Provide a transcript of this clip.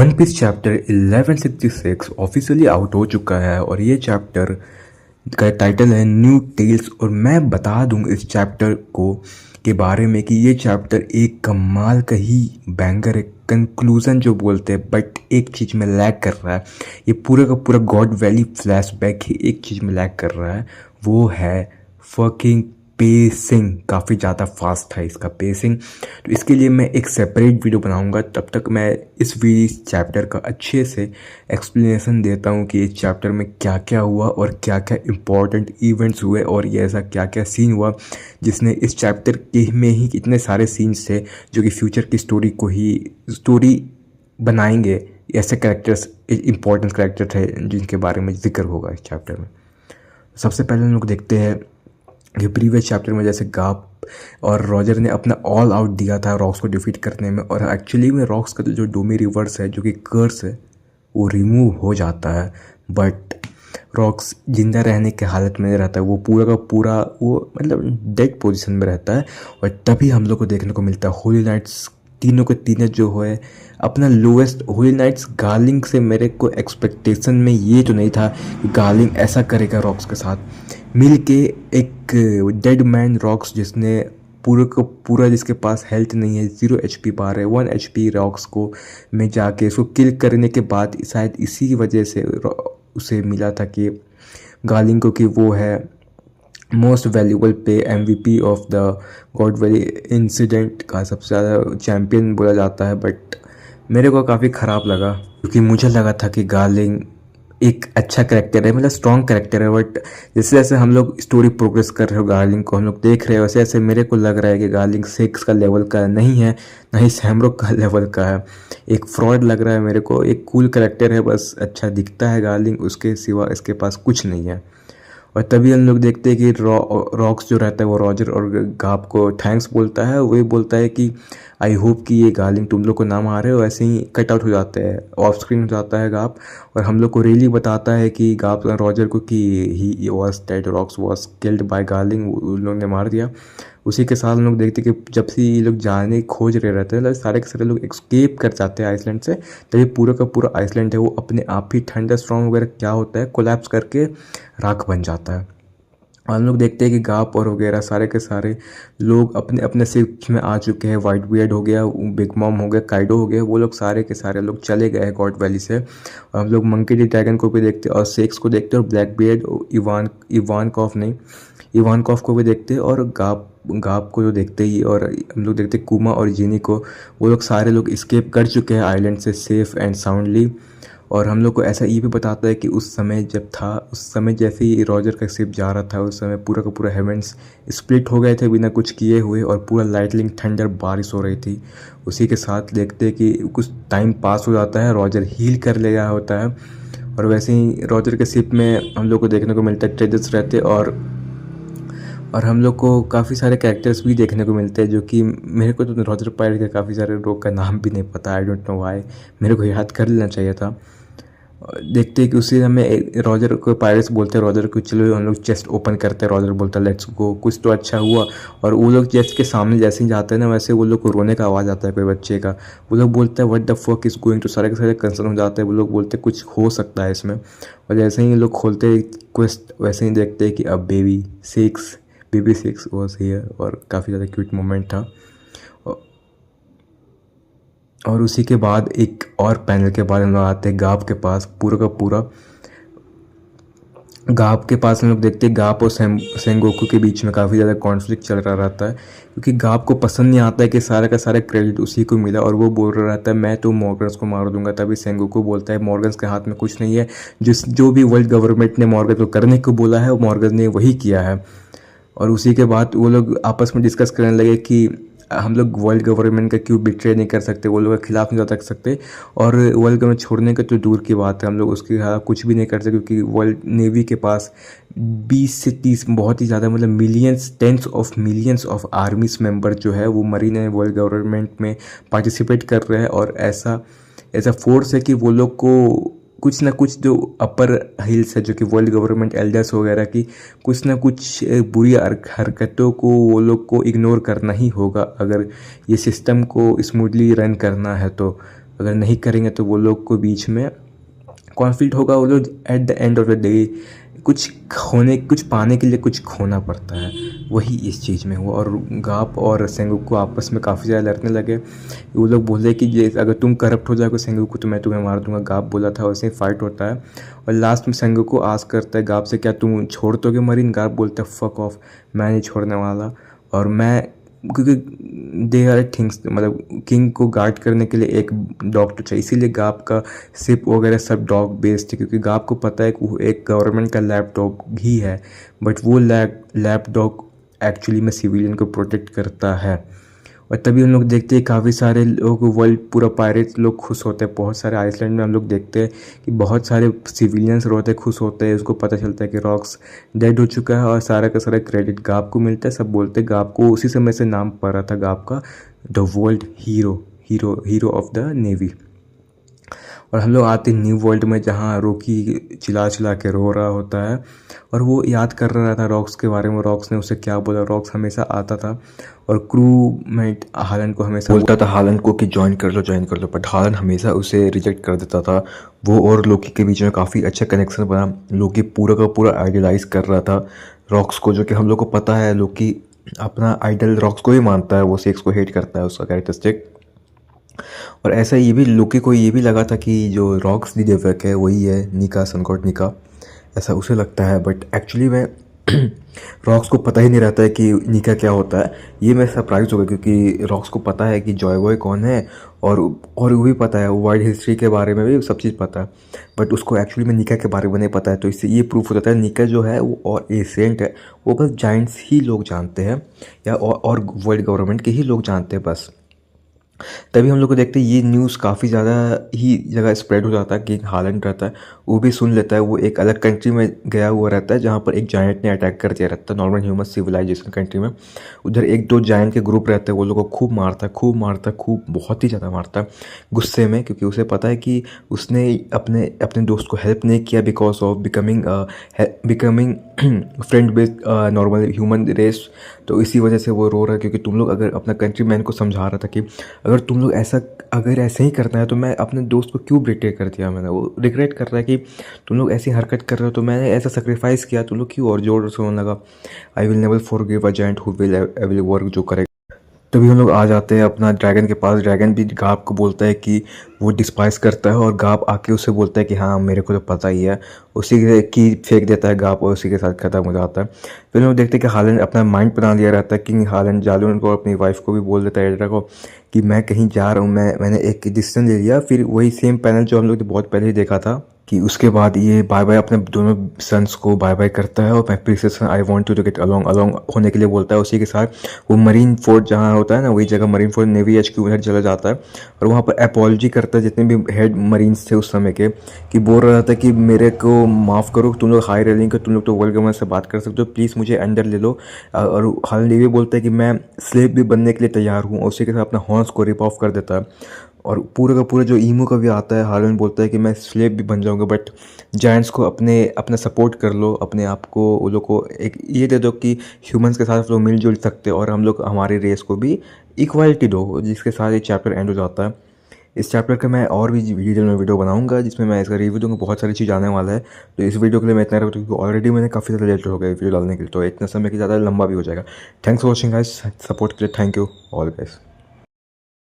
One Piece chapter 1166 officially out हो चुका है और ये चैप्टर का टाइटल है न्यू टेल्स। और मैं बता दूं इस चैप्टर को के बारे में कि ये चैप्टर एक कमाल का ही बैंगर है। कंक्लूजन जो बोलते हैं, बट एक चीज़ में लैग कर रहा है। ये पूरा का पूरा गॉड वैली फ्लैशबैक ही एक चीज़ में लैग कर रहा है, वो है फकिंग पेसिंग। काफ़ी ज़्यादा फास्ट है इसका पेसिंग। तो इसके लिए मैं एक सेपरेट वीडियो बनाऊंगा। तब तक मैं इस चैप्टर का अच्छे से एक्सप्लेनेशन देता हूँ कि इस चैप्टर में क्या क्या हुआ और क्या क्या इम्पोर्टेंट इवेंट्स हुए और ये ऐसा क्या क्या सीन हुआ जिसने इस चैप्टर के में ही इतने सारे सीन्स थे जो कि फ्यूचर की स्टोरी बनाएंगे। ऐसे कैरेक्टर्स, इम्पोर्टेंट कैरेक्टर थे जिनके बारे में जिक्र होगा इस चैप्टर में। सबसे पहले हम लोग देखते हैं कि प्रीवियस चैप्टर में जैसे गाप और रॉजर ने अपना ऑल आउट दिया था रॉक्स को डिफीट करने में, और एक्चुअली में रॉक्स का जो डोमी रिवर्स है, जो कि कर्स है, वो रिमूव हो जाता है। बट रॉक्स जिंदा रहने के हालत में नहीं रहता है, वो पूरा का पूरा वो मतलब डेड पोजीशन में रहता है। और तभी हम लोग को देखने को मिलता है होली नाइट्स तीनों के तीनों जो है अपना लोएस्ट। होली नाइट्स गार्लिंग से मेरे को एक्सपेक्टेशन में ये तो नहीं था कि गार्लिंग ऐसा करेगा रॉक्स के साथ मिल के। एक डेड मैन रॉक्स जिसने पूरा का पूरा, जिसके पास हेल्थ नहीं है, 0 HP पा रहे, 1 HP रॉक्स को में जाके उसको किल करने के बाद शायद इसी की वजह से उसे मिला था कि गार्लिंग को कि वो है मोस्ट वैल्यूबल पे MVP of the God valley incident का सबसे ज़्यादा चैम्पियन बोला जाता है। बट मेरे को काफ़ी ख़राब लगा क्योंकि मुझे लगा था कि गार्लिंग एक अच्छा करेक्टर है, मतलब स्ट्रॉन्ग करेक्टर है। बट जैसे जैसे हम लोग स्टोरी प्रोग्रेस कर रहे हो, गार्लिंग को हम लोग देख रहे हो, वैसे वैसे मेरे को लग रहा है कि गार्लिंग 6 का लेवल का नहीं है, ना ही सैमरॉक का लेवल का है। एक फ्रॉड लग रहा है मेरे को। एक कूल करेक्टर है, बस अच्छा दिखता है गार्लिंग, उसके सिवा इसके पास कुछ नहीं है। और तभी हम लोग देखते हैं कि रॉक्स जो रहता है वो रॉजर और गाप को थैंक्स बोलता है। वही बोलता है कि आई होप कि ये गार्लिंग तुम लोग को नाम आ रहे हो। ऐसे ही कट आउट हो जाते हैं, ऑफ स्क्रीन हो जाता है गाप, और हम लोग को रियली बताता है कि गाप रॉजर को कि he was dead, Rox was killed by Garling, उन लोगों ने मार दिया। उसी के साथ हम लोग देखते हैं कि जब से ये लोग जाने खोज रहे रहते हैं, मतलब सारे के सारे लोग एस्केप कर जाते हैं आइसलैंड से, तभी पूरा का पूरा आइसलैंड है वो अपने आप ही थंडर स्टॉर्म वगैरह क्या होता है कोलैप्स करके राख बन जाता है। और हम लोग देखते हैं कि गाप और वगैरह सारे के सारे लोग अपने अपने शिप में आ चुके हैं। वाइट बियर्ड हो गया, बिग मॉम हो गया, काइडो हो गया, वो लोग सारे के सारे लोग चले गए हैं गॉड वैली से। और हम लोग मंकी डी ड्रैगन को भी देखते हैं और सेक्स को देखते हैं और ब्लैक बियर्ड, इवानकॉफ को भी देखते हैं और गाप को जो देखते ही, और हम लोग देखते कुमा और जीनी को। वो लोग सारे लोग स्केप कर चुके हैं आइलैंड से सेफ एंड साउंडली। और हम लोग को ऐसा ये भी बताता है कि उस समय जब था, उस समय जैसे ही रॉजर का शिप जा रहा था, उस समय पूरा का पूरा हेवेंस स्प्लिट हो गए थे बिना कुछ किए हुए, और पूरा लाइटनिंग थंडर बारिश हो रही थी। उसी के साथ देखते हैं कि कुछ टाइम पास हो जाता है, रॉजर हील कर ले रहा होता है, और वैसे ही रॉजर के शिप में हम लोग को देखने को मिलता है ट्रेजर्स रहते, और हम लोग को काफ़ी सारे कैरेक्टर्स भी देखने को मिलते हैं जो कि मेरे को तो रॉजर पायरेट के काफ़ी सारे लोग का नाम भी नहीं पता। आई डोंट नो व्हाई, मेरे को याद कर लेना चाहिए था। देखते हैं कि उसी समय रॉजर को पायरेट्स बोलते हैं रॉजर को, चलो हम लोग चेस्ट ओपन करते हैं। रॉजर बोलता है लेट्स गो, कुछ तो अच्छा हुआ। और वो लोग चेस्ट के सामने जैसे ही जाते हैं ना, वैसे वो लोग को रोने का आवाज़ आता है कोई बच्चे का। वो लोग बोलते हैं what the fuck is going to, सारे के सारे कंसर्न हो जाते हैं। वो लोग बोलते हैं कुछ हो सकता है इसमें। और जैसे ही लोग खोलते क्वेस्ट, वैसे ही देखते हैं कि अब बेबी 6 वॉज हियर, और काफ़ी ज़्यादा क्यूट मोमेंट था। और उसी के बाद एक और पैनल के बाद हम लोग आते हैं गाप के पास। पूरा का पूरा गाप के पास हम लोग देखते हैं गाप और सेंगोकू के बीच में काफ़ी ज़्यादा कॉन्फ्लिक्ट चल रहा रहता है, क्योंकि गाप को पसंद नहीं आता है कि सारा का सारा क्रेडिट उसी को मिला, और वो बोल रहा रहता है मैं तो मॉर्गन्स को मार दूंगा। तभी सेंगोकू बोलता है मॉर्गन्स के हाथ में कुछ नहीं है, जो भी वर्ल्ड गवर्नमेंट ने मॉर्गन को करने को बोला है वो मॉर्गन ने वही किया है। और उसी के बाद वो लोग आपस में डिस्कस करने लगे कि हम लोग वर्ल्ड गवर्नमेंट का क्यों बिट्रे नहीं कर सकते, वो लोग के खिलाफ नहीं जा सकते। और वर्ल्ड गवर्नमेंट छोड़ने का तो दूर की बात है, हम लोग उसके खिलाफ कुछ भी नहीं कर सकते, क्योंकि वर्ल्ड नेवी के पास 20 से 30 बहुत ही ज़्यादा, मतलब millions, tens of millions of armies member जो है वो मरीन है वर्ल्ड गवर्नमेंट में पार्टिसिपेट कर रहे हैं। और ऐसा फोर्स है कि वो लोग को कुछ ना कुछ जो अपर हिल्स है, जो कि वर्ल्ड गवर्नमेंट एल्डर्स वगैरह की कुछ ना कुछ बुरी हरकतों को वो लोग को इग्नोर करना ही होगा अगर ये सिस्टम को स्मूथली रन करना है। तो अगर नहीं करेंगे तो वो लोग को बीच में कॉन्फ्लिक्ट होगा। वो लोग at the end of the day कुछ पाने के लिए कुछ खोना पड़ता है, वही इस चीज़ में हुआ। और गाप और सेंगोकू आपस में काफ़ी ज़्यादा लड़ने लगे। वो लोग बोले कि ये अगर तुम करप्ट हो जाओगे सेंगोकू तो मैं तुम्हें मार दूंगा। गाप बोला था, वैसे ही फाइट होता है और लास्ट में सेंगोकू आस्क करता है गाप से, क्या तुम छोड़ दोगे मरीन? गाप बोलता है फक ऑफ, मैं नहीं छोड़ने वाला। और मैं क्योंकि दे आर थिंग्स, मतलब किंग को गार्ड करने के लिए एक डॉग तो चाहिए, इसीलिए गाप का सिप वगैरह सब डॉग बेस्ड है, क्योंकि गाप को पता है कि वो एक गवर्नमेंट का लैब डॉग ही है, बट वो लैब डॉग एक्चुअली में सिविलियन को प्रोटेक्ट करता है। और तभी हम लोग देखते हैं काफ़ी सारे लोग, वर्ल्ड पूरा पायरेट्स लोग खुश होते हैं। बहुत सारे आइसलैंड में हम लोग देखते हैं कि बहुत सारे सिविलियंस रोते खुश होते हैं। उसको पता चलता है कि रॉक्स डेड हो चुका है और सारा का सारा क्रेडिट गाप को मिलता है। सब बोलते हैं गाप को, उसी समय से नाम पड़ रहा था गाप का the world hero of the navy. और हम लोग आते न्यू वर्ल्ड में, जहाँ रॉकी चिल्ला चिल्ला के रो रहा होता है और वो याद कर रहा था रॉक्स के बारे में। रॉक्स ने उसे क्या बोला, रॉक्स हमेशा आता था और क्रू मेट हालैंड को हमेशा बोलता था हालैंड को कि ज्वाइन कर लो, बट हालैंड हमेशा उसे रिजेक्ट कर देता था। वो और लोकी के बीच में काफ़ी अच्छा कनेक्शन बना। लोकी पूरा का पूरा आइडलाइज कर रहा था रॉक्स को, जो कि हम लोग को पता है लोकी अपना आइडल रॉक्स को ही मानता है, वो सेक्स को हेट करता है, उसका कैरेक्टरिस्टिक। और ऐसा ये भी लोकी को ये भी लगा था कि जो रॉक्स दी डेवक है वही है निका, सनगॉड निका, ऐसा उसे लगता है। बट एक्चुअली में रॉक्स को पता ही नहीं रहता है कि निका क्या होता है। ये मैं सरप्राइज हो गया, क्योंकि रॉक्स को पता है कि जॉय बॉय कौन है और वो भी पता है, वाइल्ड हिस्ट्री के बारे में भी सब चीज़ पता है, बट उसको एक्चुअली में निका के बारे में नहीं पता है। तो इससे ये प्रूफ हो जाता है निका जो है वो और एशियंट है, वो बस जाइंट्स ही लोग जानते हैं, या और वर्ल्ड गवर्नमेंट के ही लोग जानते हैं बस। तभी हम लोग को देखते हैं ये न्यूज़ काफ़ी ज़्यादा ही जगह स्प्रेड हो जाता है कि हालैंड रहता है, वो भी सुन लेता है। वो एक अलग कंट्री में गया हुआ रहता है जहाँ पर एक जायंट ने अटैक कर दिया रहता है नॉर्मल ह्यूमन सिविलाइजेशन कंट्री में। उधर एक दो जायंट के ग्रुप रहते हैं, वो लोगों को खूब मारता है, बहुत ही ज़्यादा मारता है गुस्से में, क्योंकि उसे पता है कि उसने अपने अपने दोस्त को हेल्प नहीं किया because of becoming friend based normal human race. तो इसी वजह से वो रो रहा है, क्योंकि तुम लोग अगर अपना कंट्री मैन को समझा रहा था कि अगर तुम लोग अगर ऐसे ही करना है तो मैं अपने दोस्त को क्यों बिट्रे कर दिया मैंने। वो रिग्रेट कर रहा है कि तुम लोग ऐसी हरकत कर रहे हो तो मैंने ऐसा सेक्रीफाइस किया, तुम लोग क्यों, और जोर से होने लगा I will never forgive a giant who will every work जो करेगा। तभी हम लोग आ जाते हैं अपना ड्रैगन के पास। ड्रैगन भी गाप को बोलता है कि वो डिस्पाइस करता है और गाप आके उसे बोलता है कि हाँ मेरे को तो पता ही है, उसी की फेंक देता है गाप और उसी के साथ ख़त्म हो जाता है। फिर हम लोग देखते हैं कि हालैंड अपना माइंड बना लिया रहता है। किंग हालैंड जालून को अपनी वाइफ को भी बोल देता है एड्रा को कि मैं कहीं जा रहा हूँ, मैंने एक डिसीजन ले लिया। फिर वही सेम पैनल जो हम लोग ने बहुत पहले ही देखा था कि उसके बाद ये बाय बाय अपने दोनों सन्स को बाय बाय करता है और मैं princess I want to get along होने के लिए बोलता है। उसी के साथ वो मरीन फोर्ट जहाँ होता है ना, वही जगह मरीन फोर्ट नेवी HQ उधर चला जाता है और वहाँ पर अपॉलॉजी करता है जितने भी हेड मरीन्स थे उस समय के, कि बोल रहा था कि मेरे को माफ़ करो, तुम लोग हाई रेलिंग के, तुम लोग तो वर्ल्ड गवर्नमेंट से बात कर सकते हो, प्लीज़ मुझे अंदर ले लो। और हाल ये भी बोलता है कि मैं स्लेव भी बनने के लिए तैयार हूँ, और उसी के साथ अपना हॉर्स को रिप ऑफ कर देता है। और पूरा का पूरा जो ईमू का भी आता है, हालैंड बोलता है कि मैं स्लेव भी बन जाऊंगा, बट जायंट्स को अपना सपोर्ट कर लो, अपने आप को वो लोग को एक ये दे दो कि ह्यूमंस के साथ लोग मिलजुल सकते और हम लोग हमारी रेस को भी इक्वालिटी दो, जिसके साथ ये चैप्टर एंड हो जाता है। इस चैप्टर का मैं और भी डिटेल में वीडियो बनाऊंगा जिसमें मैं इसका रिव्यू दूंगा, बहुत सारी चीज़ आने वाला है। तो इस वीडियो के लिए मैं इतना रखता हूँ, क्योंकि ऑलरेडी मैंने काफ़ी ज़्यादा लेट हो गया वीडियो डालने के लिए, तो इतना समय कि ज़्यादा लंबा भी हो जाएगा। Thanks for watching guys, support के लिए थैंक यू ऑल गाइस।